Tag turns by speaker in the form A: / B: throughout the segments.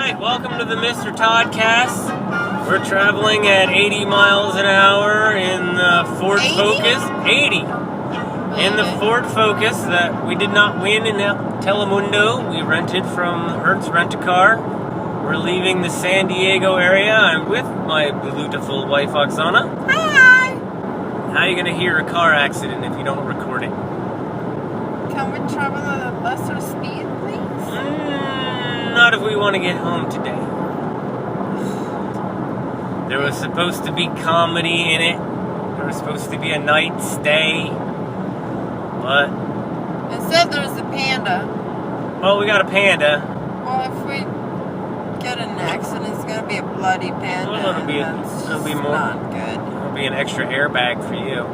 A: Alright, welcome to the Mr.Toddcast. We're traveling at 80 miles an hour in the Ford
B: 80?
A: Focus. 80! In the Ford Focus that we did not win in Telemundo. We rented from Hertz Rent-A-Car. We're leaving the San Diego area. I'm with my beautiful wife, Oksana.
B: Hi!
A: How are you going to hear a car accident if you don't record it?
B: Can we travel at a lesser speed, please?
A: Not if we want to get home today. There was supposed to be comedy in it. There was supposed to be a night stay. But...
B: Instead, there's a panda.
A: well, we got a panda.
B: Well, if we get in an accident, it's going to be a bloody panda.
A: Well, it'll be more.
B: Not good.
A: It'll be an extra airbag for you.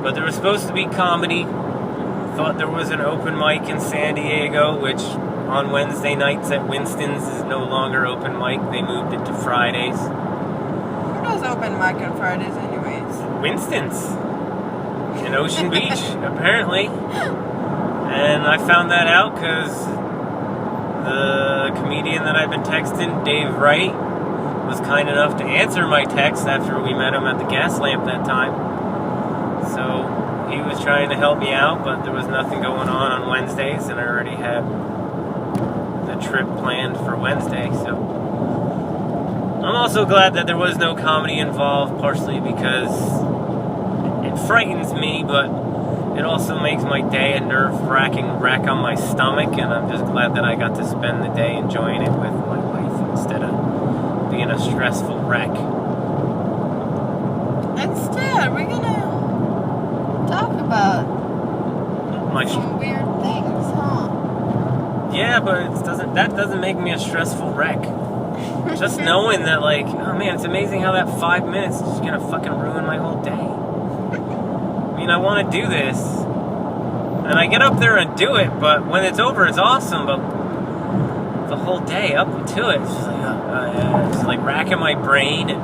A: But there was supposed to be comedy. Thought there was an open mic in San Diego, which on Wednesday nights at Winston's is no longer open mic. They moved it to Fridays.
B: Who does open mic on Fridays anyways?
A: Winston's in Ocean Beach, apparently. And I found that out because the comedian that I've been texting, Dave Wright, was kind enough to answer my text after we met him at the gas lamp that time. So he was trying to help me out, but there was nothing going on Wednesdays, and I already had the trip planned for Wednesday. So I'm also glad that there was no comedy involved, partially because it frightens me, but it also makes my day a nerve-wracking wreck on my stomach, and I'm just glad that I got to spend the day enjoying it with my wife instead of being a stressful wreck.
B: Instead, we're going to talk about some weird things, huh?
A: Yeah, but that doesn't make me a stressful wreck. Just knowing that, like, oh man, it's amazing how that 5 minutes is just gonna fucking ruin my whole day. I mean, I want to do this, and I get up there and do it, but when it's over, it's awesome, but the whole day up to it, it's just like, it's like racking my brain, and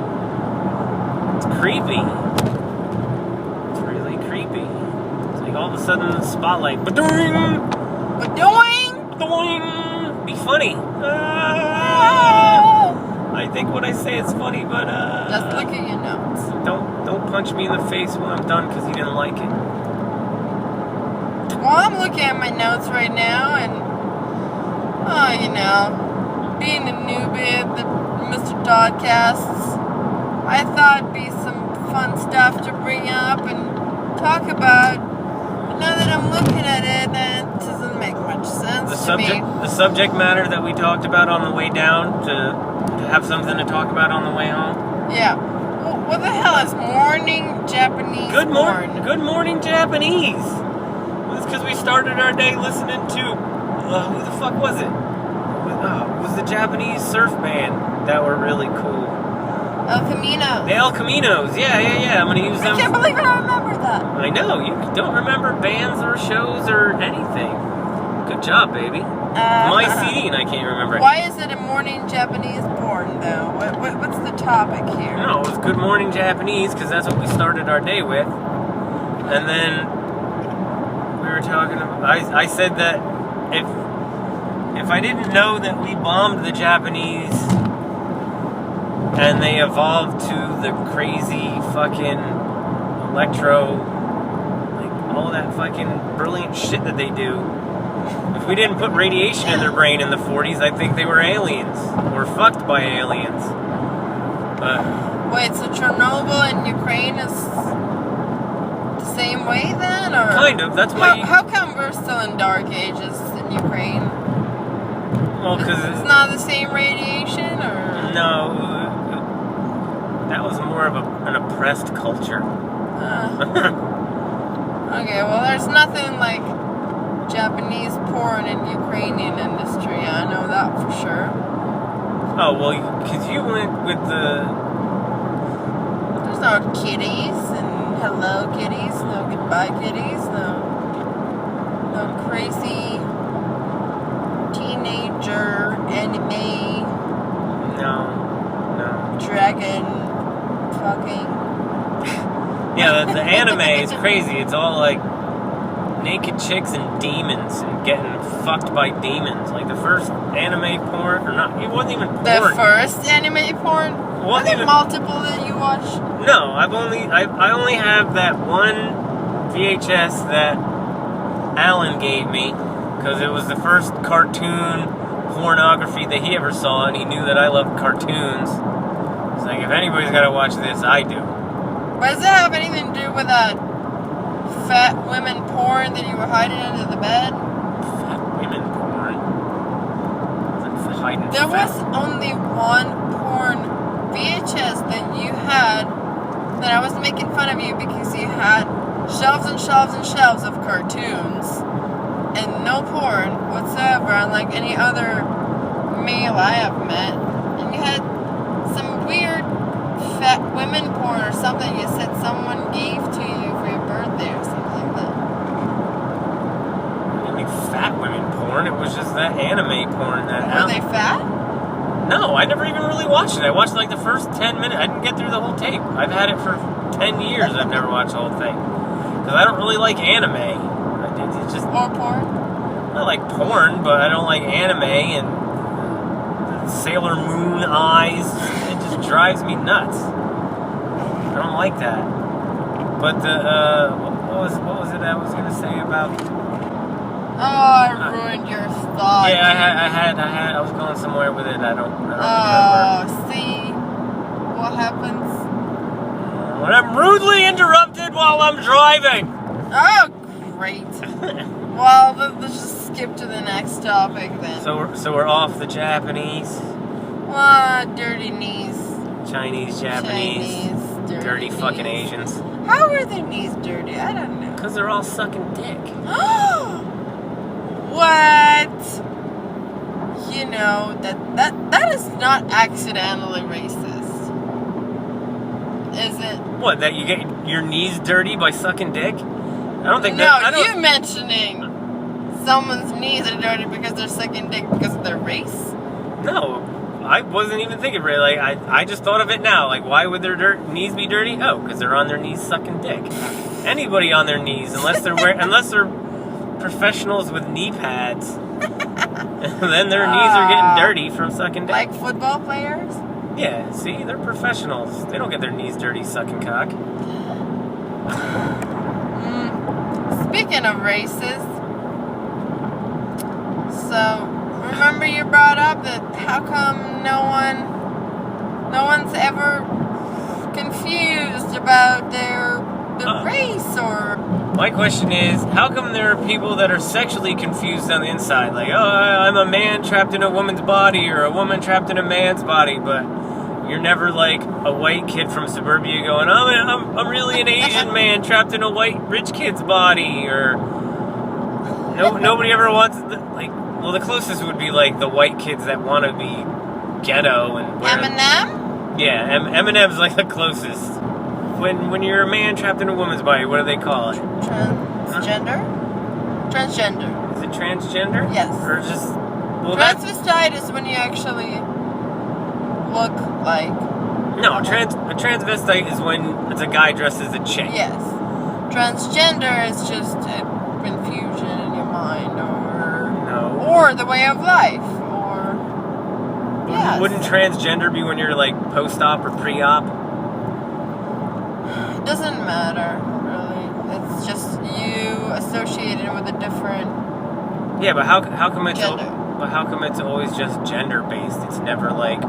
A: it's creepy. It's really creepy. It's like all of a sudden the spotlight, ba-doing, be funny. I think what I say is funny, but
B: just look at your notes.
A: Don't punch me in the face when I'm done because you didn't like it.
B: Well, I'm looking at my notes right now, and being a newbie at the Mr.Toddcasts, I thought it'd be some fun stuff to bring up and talk about. But now that I'm looking at it, that doesn't make much sense to me.
A: The subject matter that we talked about on the way down to have something to talk about on the way home.
B: Yeah. Well, what the hell is morning Japanese
A: Good
B: porn?
A: Good morning Japanese. It's because we started our day listening to who the fuck was it? It was the Japanese surf band that were really cool.
B: El Camino.
A: The El Caminos. Yeah. I'm gonna use them.
B: I can't believe I don't remember that.
A: I know you don't remember bands or shows or anything. Good job, baby. My CD, and I can't remember it.
B: Why is it a morning Japanese porn, though? What's the topic here?
A: No, it was Good Morning Japanese, because that's what we started our day with. And then we were talking about... I said that if I didn't know that we bombed the Japanese and they evolved to the crazy fucking electro... like, all that fucking brilliant shit that they do... if we didn't put radiation in their brain in the 40s, I think they were aliens. Or fucked by aliens. But...
B: wait, so Chernobyl and Ukraine is the same way then? Or
A: kind of, that's why...
B: How come we're still in dark ages in Ukraine?
A: well, because...
B: it's not the same radiation, or...?
A: No. That was more of an oppressed culture.
B: Okay, well, there's nothing like Japanese porn in Ukrainian industry. I know that for sure.
A: Oh, well, because you went with the...
B: there's no kitties and hello kitties, no goodbye kitties, no crazy teenager anime.
A: No.
B: Dragon fucking.
A: Yeah, the anime is crazy. It's all like naked chicks and demons and getting fucked by demons. Like the first anime porn, or not, it wasn't even porn.
B: The first anime porn? Are there multiple that you watch?
A: No, I only have that one VHS that Alan gave me, because it was the first cartoon pornography that he ever saw, and he knew that I loved cartoons. It's like, if anybody's got to watch this, I do.
B: But does it have anything to do with that fat women porn that you were hiding under the bed?
A: Fat women porn? Hiding
B: there
A: fat.
B: was only one porn VHS that you had that I was making fun of you because you had shelves and shelves and shelves of cartoons and no porn whatsoever, unlike any other male I have met. And you had some weird fat women porn or something you said someone gave to you for your birthday or something like that.
A: I mean, fat women porn? It was just that anime porn.
B: Were they fat?
A: No, I never even really watched it. I watched like the first 10 minutes. I didn't get through the whole tape. I've had it for 10 years. I've never watched the whole thing. Because I don't really like anime. It's just,
B: or porn?
A: I like porn, but I don't like anime and Sailor Moon eyes. It just drives me nuts. I don't like that. But what was it I was gonna say about?
B: Oh, I ruined your thought.
A: Yeah, I was going somewhere with it. I don't remember.
B: See what happens
A: when I'm rudely interrupted while I'm driving.
B: Oh, great. Well, let's just skip to the next topic then.
A: So we're off the Japanese.
B: Dirty knees.
A: Chinese, Japanese, dirty fucking Asians.
B: How are their knees dirty? I don't know.
A: Because they're all sucking dick.
B: What? You know, that is not accidentally racist. Is it?
A: What, that you get your knees dirty by sucking dick? I don't think that...
B: No, you mentioning someone's knees are dirty because they're sucking dick because of their race?
A: No, I wasn't even thinking really. Like, I just thought of it now. Like, why would their knees be dirty? Oh, because they're on their knees sucking dick. Anybody on their knees, unless they're professionals with knee pads, then their knees are getting dirty from sucking dick.
B: Like football players?
A: Yeah, see, they're professionals. They don't get their knees dirty sucking cock.
B: Speaking of races, so remember you brought up that how come no one's ever confused about their race or...
A: My question is, how come there are people that are sexually confused on the inside? Like, oh, I'm a man trapped in a woman's body or a woman trapped in a man's body, but you're never like a white kid from suburbia going, oh, I'm really an Asian man trapped in a white rich kid's body, or nobody ever wants the closest would be like the white kids that want to be ghetto and wear...
B: Eminem?
A: Yeah, Eminem's like the closest. When you're a man trapped in a woman's body, what do they call it?
B: Transgender? Transgender.
A: Is it transgender?
B: Yes.
A: Or just... Well,
B: transvestite is when you actually look like...
A: No, a transvestite is when it's a guy dressed as a chick.
B: Yes. Transgender is just a confusion in your mind, or the way of life, or... Yes.
A: Wouldn't transgender be when you're like post-op or pre-op?
B: Doesn't matter, really. It's just you associated with a different...
A: Yeah, but how come it's...
B: gender.
A: But how come it's always just gender-based? It's never like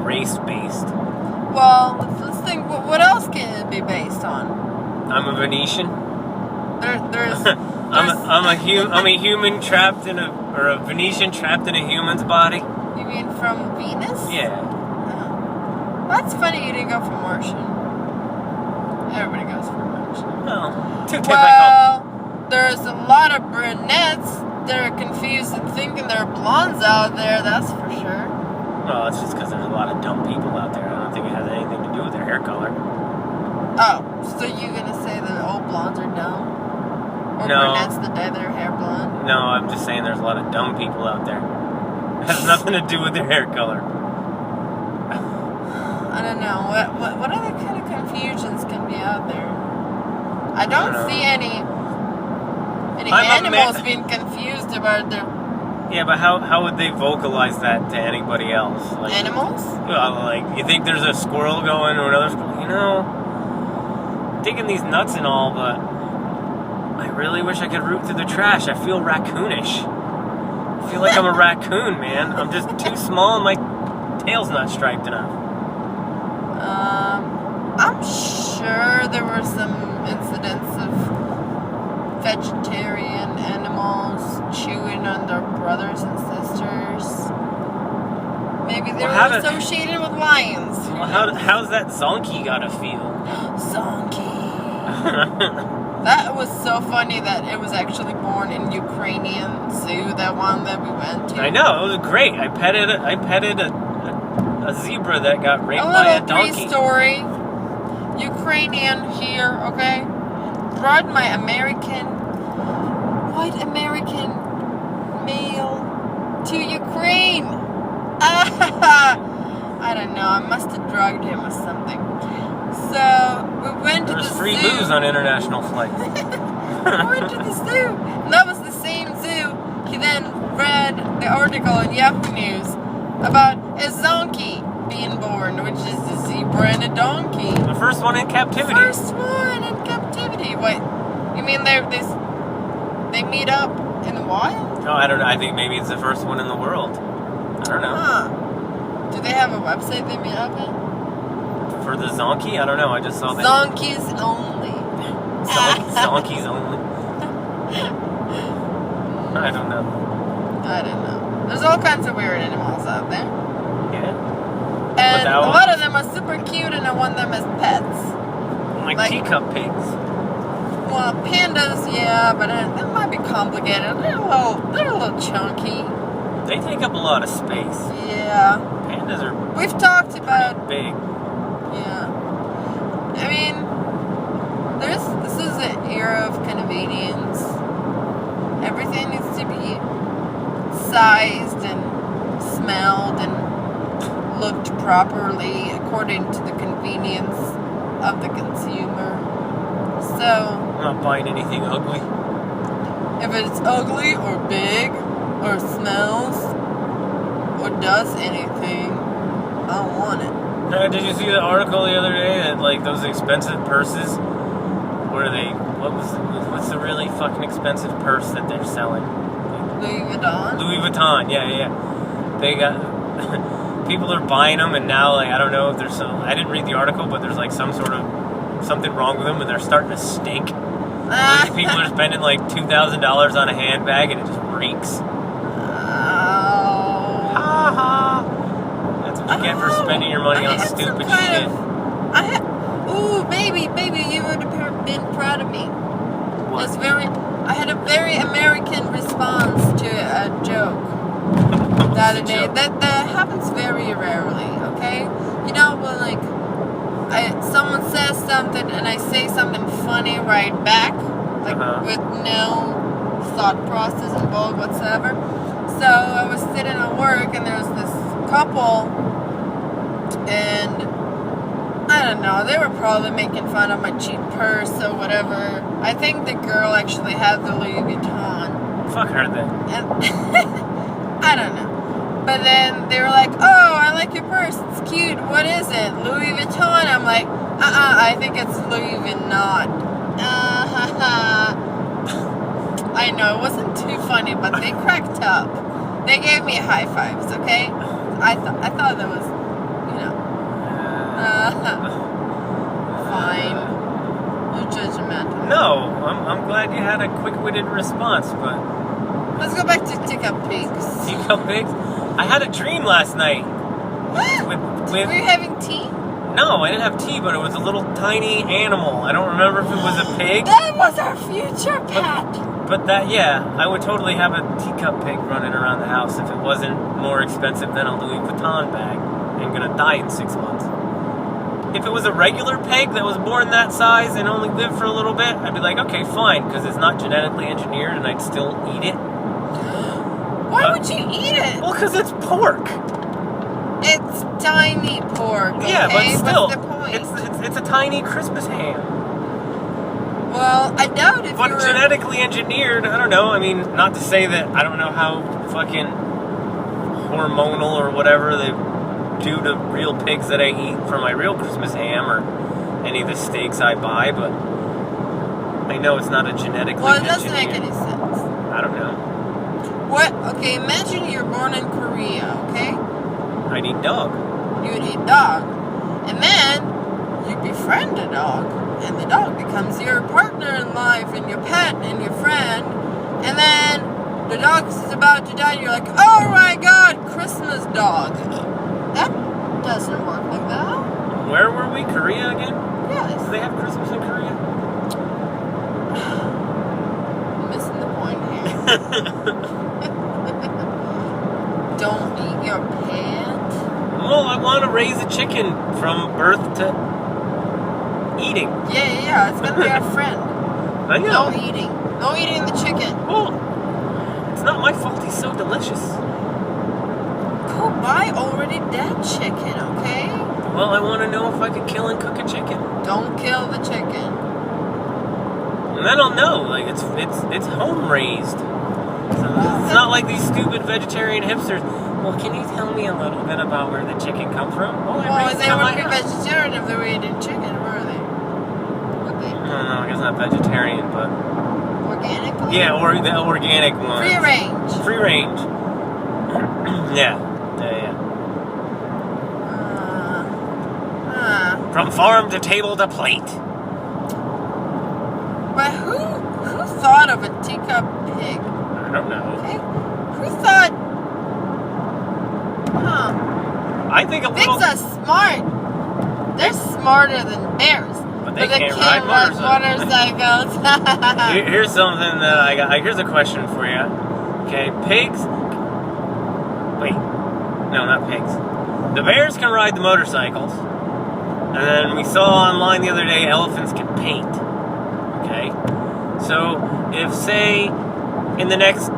A: race-based.
B: Well, let's think, what else can it be based on?
A: I'm a Venetian. I'm a human trapped in a Venetian trapped in a human's body.
B: You mean from Venus?
A: Yeah.
B: Oh. That's funny you didn't go for Martian. Everybody goes for Martian.
A: Oh, too typical.
B: Well, there's a lot of brunettes that are confused and thinking they're blondes out there, that's for sure.
A: Well, it's just because there's a lot of dumb people out there. I don't think it has anything to do with their hair color.
B: Oh, so you're gonna say that all blondes are dumb? Or
A: No.
B: brunettes that dye their hair blonde?
A: No, I'm just saying there's a lot of dumb people out there. It has nothing to do with their hair color.
B: I don't know. What other kind of confusions can be out there? I don't see any And the animals being confused about their...
A: Yeah, but how would they vocalize that to anybody else? Like,
B: animals?
A: Well, like, you think there's a squirrel going or another squirrel? You know, digging these nuts and all, but I really wish I could root through the trash. I feel raccoonish. I feel like I'm a raccoon, man. I'm just too small and my tail's not striped enough.
B: I'm sure there were some incidents of vegetarian animals chewing on their brothers and sisters. Maybe they were associated with lions.
A: Well, how's that zonkey gotta feel?
B: Zonkey. That was so funny that it was actually born in Ukrainian zoo, that one that we went to.
A: I know, it was great. I petted a zebra that got raped by a donkey.
B: A little 3-story Ukrainian here, okay? Brought my white American male to Ukraine. I don't know, I must have drugged him or something. So, we went to the zoo.
A: There's free booze on international flights.
B: We went to the zoo, and that was the same zoo. He then read the article in Yahoo News about a zonkey being born, which is a zebra and a donkey.
A: The first one in captivity.
B: First one in captivity. Wait, you mean they meet up in the wild?
A: No, I don't know. I think maybe it's the first one in the world. I don't know.
B: Huh. Do they have a website they meet up in?
A: For the zonkey? I don't know. I just saw that.
B: Zonkeys only.
A: Zonkeys only. I don't know.
B: There's all kinds of weird animals out there.
A: Yeah.
B: And a lot of them are super cute, and I want them as pets.
A: Like teacup pigs.
B: Well, pandas, yeah, but that might be complicated. They're a little chunky.
A: They take up a lot of space.
B: Yeah.
A: Pandas are.
B: We've talked about
A: big.
B: Yeah. I mean, this is an era of convenience. Everything needs to be sized and smelled and looked properly according to the convenience of the consumer. So,
A: I'm not buying anything ugly.
B: If it's ugly or big or smells or does anything, I don't want it.
A: Did you see the article the other day that, like, those expensive purses, what's the really fucking expensive purse that they're selling?
B: Louis Vuitton?
A: Louis Vuitton, yeah. They got, people are buying them, and now, like, I don't know if there's I didn't read the article, but there's, like, something wrong with them, and they're starting to stink. People are spending, like, $2,000 on a handbag, and it just reeks. You get for spending your money on stupid shit.
B: Ooh, baby, you would have been proud of me.
A: What?
B: I had a very American response to a joke the other day. That happens very rarely, okay? You know, when someone says something and I say something funny right back, with no thought process involved whatsoever. So I was sitting at work and there was this couple. And I don't know, they were probably making fun of my cheap purse or whatever. I think the girl actually had the Louis Vuitton.
A: Fuck her then.
B: And I don't know. But then they were like, oh, I like your purse, it's cute. What is it? Louis Vuitton? I'm like, I think it's Louis Vuitton. I know, it wasn't too funny, but they cracked up. They gave me high fives, okay? I thought that was, fine. No judgmental.
A: No, I'm glad you had a quick-witted response, but...
B: Let's go back to teacup pigs.
A: Teacup pigs? I had a dream last night.
B: What? Were you having tea?
A: No, I didn't have tea, but it was a little tiny animal. I don't remember if it was a pig.
B: That was our future pet.
A: But I would totally have a teacup pig running around the house if it wasn't more expensive than a Louis Vuitton bag and gonna die in 6 months. If it was a regular pig that was born that size and only lived for a little bit, I'd be like, okay, fine, because it's not genetically engineered and I'd still eat it.
B: Why would you eat it?
A: Well, because it's pork.
B: It's tiny pork.
A: Yeah,
B: okay?
A: but still,
B: what's the point?
A: it's a tiny Christmas ham.
B: Well, I doubt if
A: But
B: you were...
A: genetically engineered, I don't know. I mean, not to say that I don't know how fucking hormonal or whatever they do to real pigs that I eat for my real Christmas ham or any of the steaks I buy, but I know it's not a genetically
B: Well, it doesn't
A: engineered.
B: make any sense.
A: I don't know.
B: What? Okay, imagine you're born in Korea, okay?
A: I'd eat dog.
B: You would eat dog. And then you befriend a dog. And the dog becomes your partner in life and your pet and your friend. And then the dog is about to die and you're like, oh my god, Christmas dog. That doesn't work like that.
A: Where were we? Korea again?
B: Yes.
A: Do they have Christmas in Korea?
B: Missing the point here. Don't eat your pet.
A: Well, I want to raise a chicken from birth to eating.
B: Yeah, it's gonna be our friend.
A: I know.
B: No eating. No eating the chicken.
A: Well, it's not my fault he's so delicious.
B: Go buy already dead chicken, okay?
A: Well, I want to know if I could kill and cook a chicken.
B: Don't kill the chicken.
A: And then I'll know. Like, it's home raised. So it's not like these stupid vegetarian hipsters. Well, can you tell me a little bit about where the chicken comes from?
B: Well, they wouldn't be vegetarian if they were eating chicken, were they? Would they?
A: No, I guess not vegetarian, but...
B: Organic?
A: Yeah, or the organic one.
B: Free range.
A: Free range. Yeah. From farm to table to plate.
B: But who thought of a teacup pig?
A: I don't know.
B: Okay. Who thought...
A: I think a little...
B: Pigs are smart. They're smarter than bears.
A: But they can't
B: ride
A: motorcycles. Here's something that I got. Here's a question for you. Okay, pigs... Wait. No, not pigs. The bears can ride the motorcycles. And then we saw online the other day, elephants can paint. Okay? So, if, say, in the next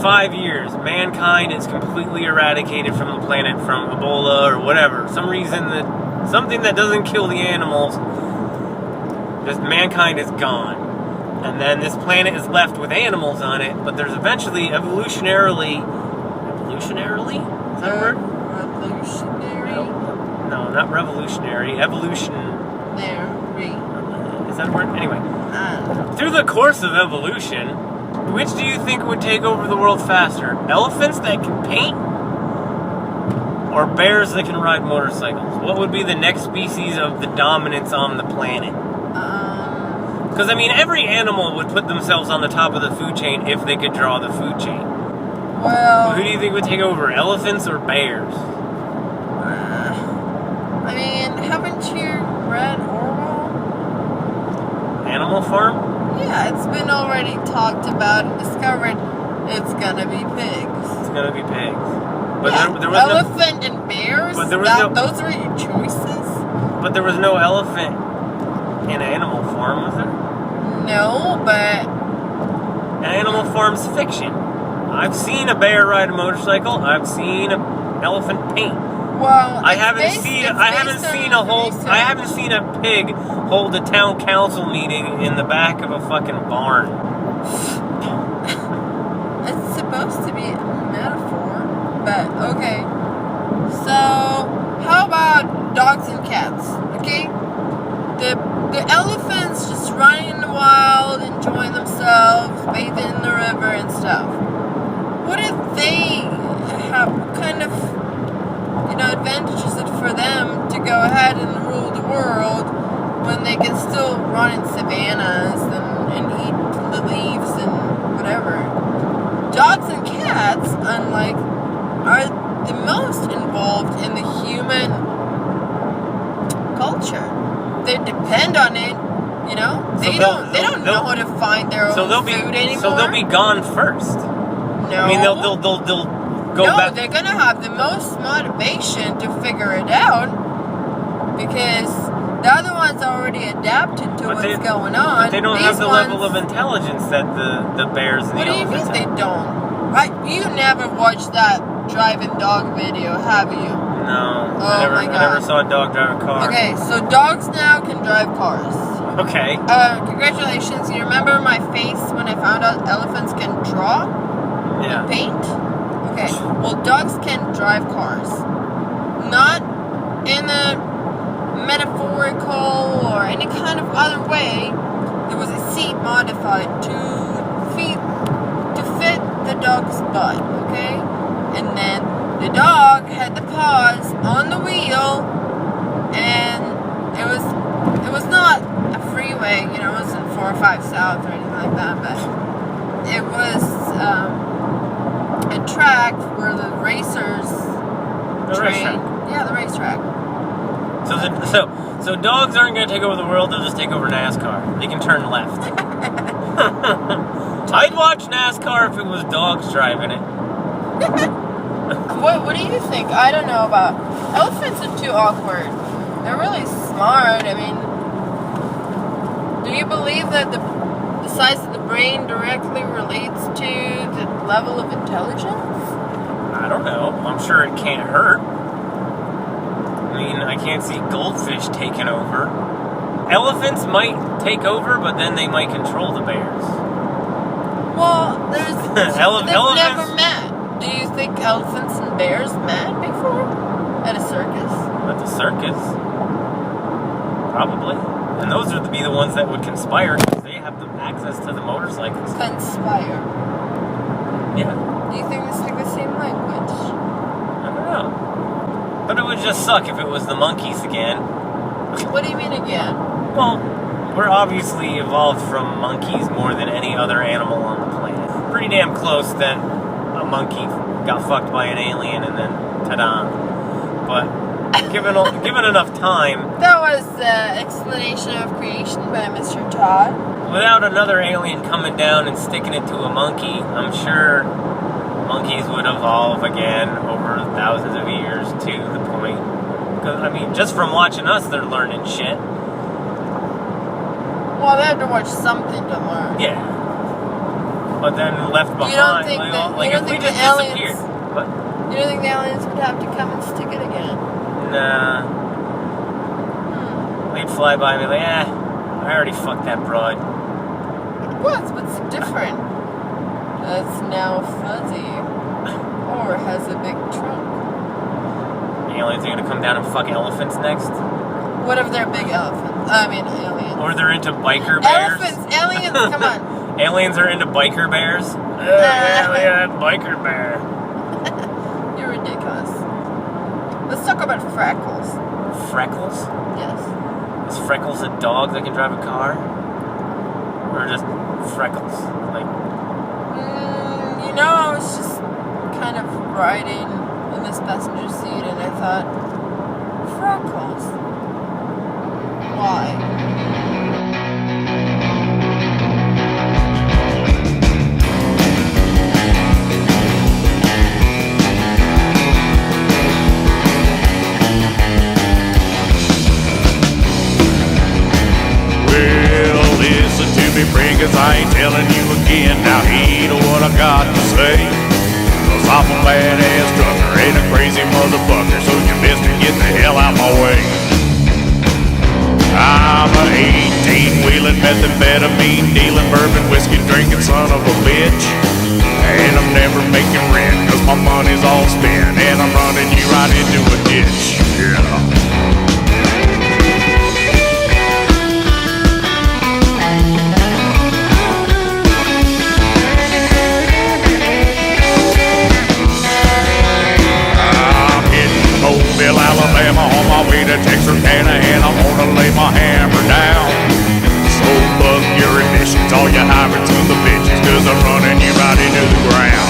A: 5 years, mankind is completely eradicated from the planet from Ebola or whatever, something that doesn't kill the animals, just mankind is gone. And then this planet is left with animals on it, but there's eventually evolutionarily? Is that a word?
B: Revolutionary?
A: No, not revolutionary. Evolution. Is that a word? Anyway. Through the course of evolution, which do you think would take over the world faster? Elephants that can paint? Or bears that can ride motorcycles? What would be the next species of the dominance on the planet? Because, I mean, every animal would put themselves on the top of the food chain if they could draw the food chain.
B: Well...
A: So who do you think would take over, elephants or bears?
B: I mean, haven't you read Orwell?
A: Animal Farm?
B: Yeah, it's been already talked about and discovered it's gonna be pigs.
A: It's gonna be pigs. But
B: yeah,
A: there was
B: elephant and bears?
A: But there was
B: those are your choices?
A: But there was no elephant in Animal Farm, was there?
B: No, but...
A: And Animal Farm's fiction. I've seen a bear ride a motorcycle. I've seen an elephant paint.
B: Well,
A: I haven't seen a pig hold a town council meeting in the back of a fucking barn.
B: It's supposed to be a metaphor, but okay. So, how about dogs and cats? Okay, the elephants just running in the wild, enjoying themselves, bathing in the river and stuff. What if they have kind of advantages for them to go ahead and rule the world when they can still run in savannas and eat the leaves and whatever? Dogs and cats, unlike, are the most involved in the human culture. They depend on it, They don't know how to find their own food anymore.
A: So they'll be gone first.
B: No.
A: I mean, they'll go back.
B: They're gonna have the most motivation to figure it out because the other ones already adapted to what's going on.
A: But they don't have the level of intelligence that the bears and the elephants have.
B: What do you mean they don't? You never watched that driving dog video, have you?
A: No.
B: Oh
A: I never saw a dog drive a car.
B: Okay, so dogs now can drive cars.
A: Okay.
B: Congratulations. You remember my face when I found out elephants can draw?
A: Yeah.
B: And paint? Okay. Well, dogs can drive cars. Not in a metaphorical or any kind of other way. There was a seat modified to fit the dog's butt, okay? And then the dog had the paws on the wheel, and it was not a freeway, it wasn't 405 South or anything like that, but it was a track where the racers train. Yeah, the racetrack.
A: So dogs aren't going to take over the world, they'll just take over NASCAR. They can turn left. I'd watch NASCAR if it was dogs driving it.
B: What do you think? I don't know about... Elephants are too awkward. They're really smart. I mean... Do you believe that the size of the brain directly relates to the level of intelligence?
A: I don't know. I'm sure it can't hurt. I mean, I can't see goldfish taking over. Elephants might take over, but then they might control the bears.
B: Well, they've
A: Elephants?
B: never met. Do you think elephants and bears met before? At a circus?
A: At the circus? Probably. And those would be the ones that would conspire because they have the access to the motorcycles.
B: Conspire?
A: Yeah.
B: Do you think they speak the same language?
A: I don't know. But it would just suck if it was the monkeys again.
B: What do you mean again?
A: Well, we're obviously evolved from monkeys more than any other animal on the planet. Pretty damn close that a monkey got fucked by an alien and then ta-da. But given enough time...
B: That was the explanation of creation by Mr. Todd.
A: Without another alien coming down and sticking it to a monkey, I'm sure monkeys would evolve again over thousands of years to the point. Because, I mean, just from watching us, they're learning shit.
B: Well, they have to watch something to learn.
A: Yeah. But then left behind...
B: You don't think
A: if we just disappeared... What?
B: You don't think the aliens would have to come and stick it again?
A: Nah. They'd fly by and be like, I already fucked that broad.
B: What's different? That's now fuzzy. Or has a big trunk.
A: Aliens are gonna come down and fuck elephants next?
B: What if they're big elephants? I mean, aliens.
A: Or they're into biker bears?
B: Aliens, come on.
A: Aliens are into biker bears? Look at that biker bear.
B: You're ridiculous. Let's talk about Freckles.
A: Freckles?
B: Yes.
A: Is Freckles a dog that can drive a car? Or just Freckles?
B: I was just kind of riding in this passenger seat and I thought, Freckles? Why?
C: Cause I ain't telling you again. Now heed what I got to say. Cause I'm a badass trucker, ain't a crazy motherfucker, so you best to get the hell out my way. I'm a 18-wheeling, methamphetamine dealing, bourbon, whiskey drinking son of a bitch. And I'm never making rent, cause my money's all spent, and I'm running you right into a ditch. Yeah. Alabama, on my way to Texarkana, and I'm gonna lay my hammer down. So fuck your emissions, all you hybrids and the bitches, cause I'm running you right into the ground.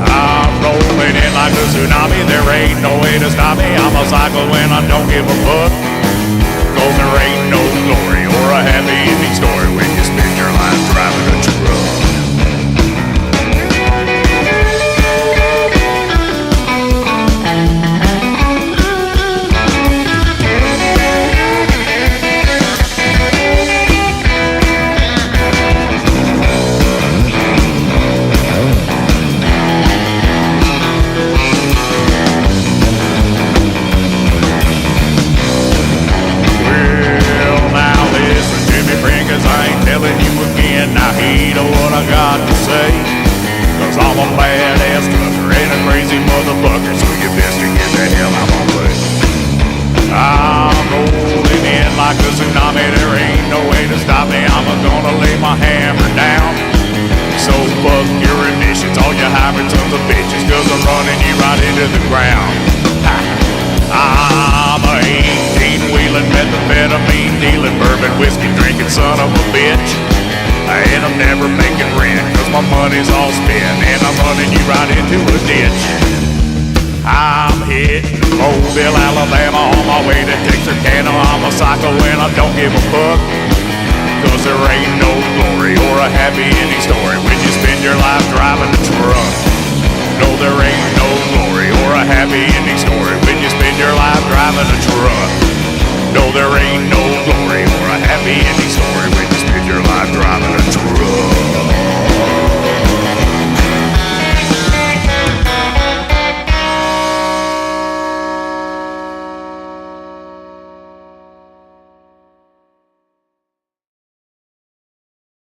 C: I'm rolling in like a tsunami, there ain't no way to stop me. I'm a cycle when I don't give a fuck, cause there ain't no glory or a happy ending story when you spend your life driving a truck. Well, now son of a bitch. And I'm never making rent, cause my money's all spent, and I'm running you right into a ditch. I'm hitting Mobile, Alabama, on my way to Texarkana. I'm a psycho and I don't give a fuck, cause there ain't no glory or a happy ending story when you spend your life driving a truck. No, there ain't no glory or a happy ending story when you spend your life driving a